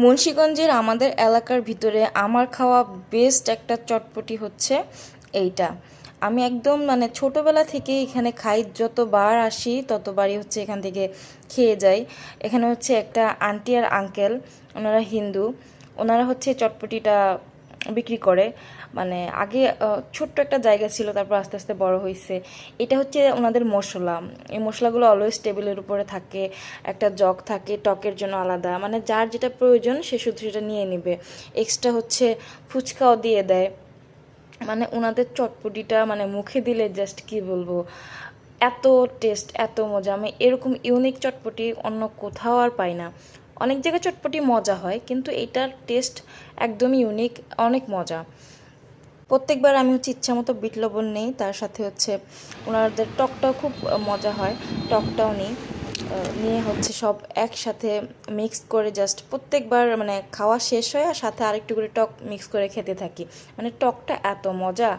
মুন্সিগঞ্জের আমাদের এলাকার ভিতরে আমার খাওয়া বেস্ট একটা চটপটি হচ্ছে এইটা। আমি একদম মানে ছোটোবেলা থেকে এখানে খাই, যতবার আসি ততবারই হচ্ছে এখান থেকে খেয়ে যাই। এখানে হচ্ছে একটা আন্টি আর আঙ্কেল, ওনারা হিন্দু, ওনারা হচ্ছে চটপটিটা বিক্রি করে। মানে আগে ছোট্ট একটা জায়গা ছিল, তারপর আস্তে আস্তে বড় হয়েছে। এটা হচ্ছে ওনাদের মশলা। এই মশলাগুলো অলওয়েজ টেবিলের উপরে থাকে, একটা জগ থাকে টকের জন্য আলাদা, মানে যার যেটা প্রয়োজন সে শুধু সেটা নিয়ে নেবে। এক্সট্রা হচ্ছে ফুচকাও দিয়ে দেয়। মানে ওনাদের চটপটিটা মানে মুখে দিলে জাস্ট কি বলবো, এত টেস্ট, এত মজা। আমি এরকম ইউনিক চটপটি অন্য কোথাও আর পাই না। অনেক জায়গায় চটপটি মজা হয়, কিন্তু এটার টেস্ট একদমই ইউনিক, অনেক মজা। প্রত্যেকবার আমি হচ্ছে ইচ্ছা মতো বিট লবণ নেই, তার সাথে হচ্ছে ওনাদের টকটাও খুব মজা হয়, টকটাও নিই। নিয়ে হচ্ছে সব একসাথে মিক্স করে জাস্ট প্রত্যেকবার মানে খাওয়া শেষ হয় আর সাথে আরেকটু করে টক মিক্স করে খেতে থাকি। মানে টকটা এত মজা।